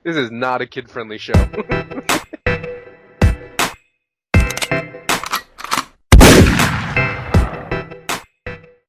This is not a kid-friendly show.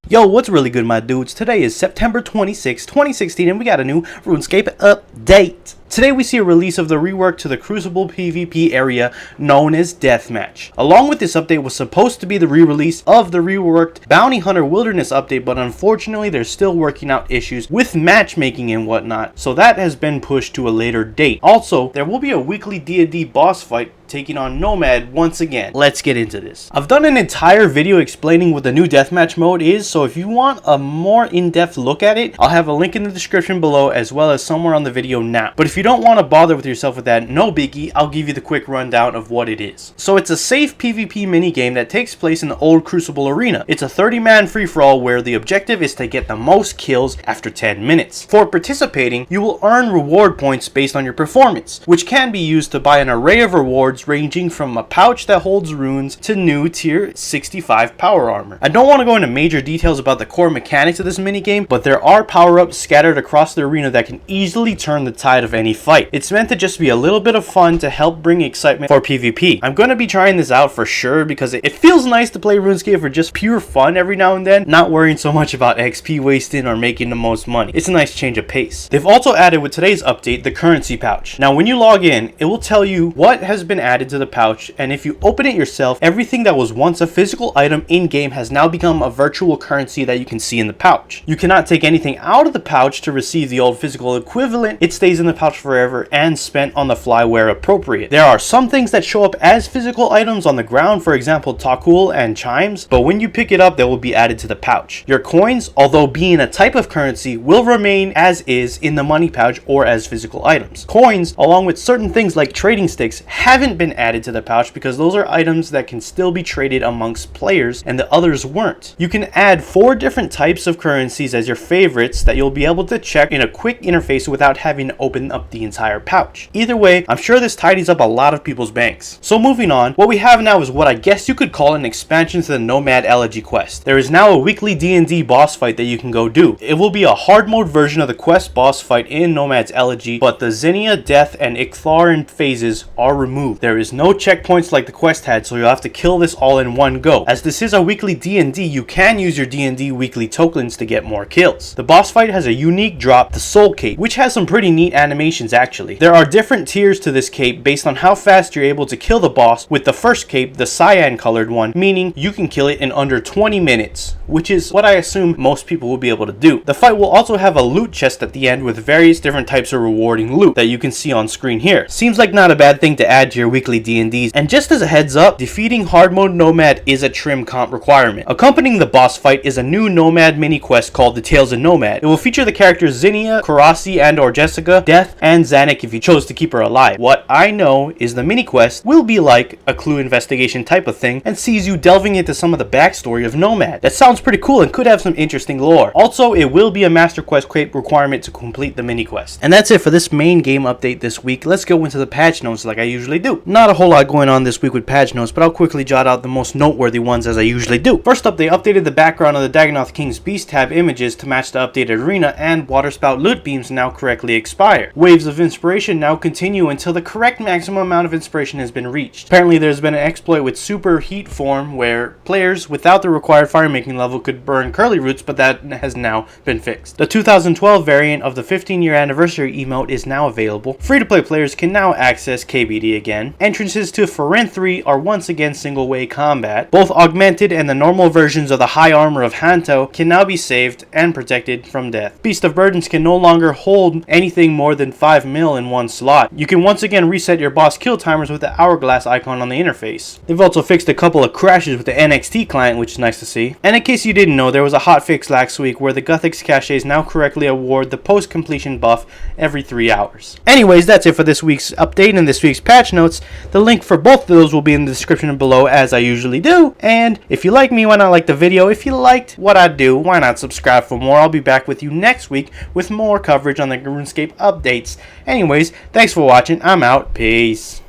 Yo, what's really good, my dudes? Today is September 26, 2016, and we got a new RuneScape update. Today we see a release of the rework to the Crucible PvP area known as Deathmatch. Along with this update was supposed to be the re-release of the reworked Bounty Hunter Wilderness update, but unfortunately they're still working out issues with matchmaking and whatnot, so that has been pushed to a later date. Also, there will be a weekly D&D boss fight taking on Nomad once again. Let's get into this. I've done an entire video explaining what the new deathmatch mode is, so if you want a more in-depth look at it, I'll have a link in the description below as well as somewhere on the video now. But if you don't want to bother with yourself with that, no biggie, I'll give you the quick rundown of what it is. So it's a safe PvP minigame that takes place in the old Crucible arena. It's a 30-man free-for-all where the objective is to get the most kills after 10 minutes. For participating, you will earn reward points based on your performance, which can be used to buy an array of rewards ranging from a pouch that holds runes to new tier 65 power armor. I don't want to go into major details about the core mechanics of this minigame, but there are power-ups scattered across the arena that can easily turn the tide of any fight. It's meant to just be a little bit of fun to help bring excitement for PvP. I'm going to be trying this out for sure because it feels nice to play RuneScape for just pure fun every now and then, not worrying so much about XP wasting or making the most money. It's a nice change of pace. They've also added with today's update the currency pouch. Now when you log in, it will tell you what has been added to the pouch, and if you open it yourself, everything that was once a physical item in-game has now become a virtual currency that you can see in the pouch. You cannot take anything out of the pouch to receive the old physical equivalent. It stays in the pouch forever and spent on the fly where appropriate. There are some things that show up as physical items on the ground, for example Takul and chimes, but when you pick it up they will be added to the pouch. Your coins, although being a type of currency, will remain as is in the money pouch or as physical items. Coins, along with certain things like trading sticks, haven't been added to the pouch because those are items that can still be traded amongst players and the others weren't. You can add 4 different types of currencies as your favorites that you'll be able to check in a quick interface without having to open up the entire pouch. Either way, I'm sure this tidies up a lot of people's banks. So moving on, what we have now is what I guess you could call an expansion to the Nomad Elegy quest. There is now a weekly D&D boss fight that you can go do. It will be a hard mode version of the quest boss fight in Nomad's Elegy, but the Xenia, Death, and Ichtharan phases are removed. There is no checkpoints like the quest had, so you'll have to kill this all in one go. As this is a weekly D&D, you can use your D&D weekly tokens to get more kills. The boss fight has a unique drop, the Soul Cape, which has some pretty neat animations actually. There are different tiers to this cape based on how fast you're able to kill the boss, with the first cape, the cyan colored one, meaning you can kill it in under 20 minutes, which is what I assume most people will be able to do. The fight will also have a loot chest at the end with various different types of rewarding loot that you can see on screen here. Seems like not a bad thing to add to your weekly D&Ds, and just as a heads up, defeating Hardmode Nomad is a trim comp requirement. Accompanying the boss fight is a new Nomad mini quest called the Tales of Nomad. It will feature the characters Xenia, Karasi and or Jessica, Death, and Zanuck if you chose to keep her alive. What I know is the mini quest will be like a clue investigation type of thing and sees you delving into some of the backstory of Nomad. That sounds pretty cool and could have some interesting lore. Also, it will be a master quest cape requirement to complete the mini quest. And that's it for this main game update this week. Let's go into the patch notes like I usually do. Not a whole lot going on this week with patch notes, but I'll quickly jot out the most noteworthy ones as I usually do. First up, they updated the background of the Dagonoth King's Beast tab images to match the updated arena, and waterspout loot beams now correctly expire. Waves of inspiration now continue until the correct maximum amount of inspiration has been reached. Apparently there's been an exploit with super heat form where players without the required fire making level could burn curly roots, but that has now been fixed. The 2012 variant of the 15-year anniversary emote is now available. Free-to-play players can now access KBD again. Entrances to Pharynth 3 are once again single-way combat. Both augmented and the normal versions of the high armor of Hanto can now be saved and protected from death. Beast of Burdens can no longer hold anything more than 5 mil in one slot. You can once again reset your boss kill timers with the hourglass icon on the interface. They've also fixed a couple of crashes with the NXT client, which is nice to see. And in case you didn't know, there was a hotfix last week where the Guthix caches now correctly award the post-completion buff every 3 hours. Anyways, that's it for this week's update and this week's patch notes. The link for both of those will be in the description below as I usually do. And if you like me, why not like the video? If you liked what I do, why not subscribe for more? I'll be back with you next week with more coverage on the RuneScape updates. Anyways, thanks for watching. I'm out. Peace.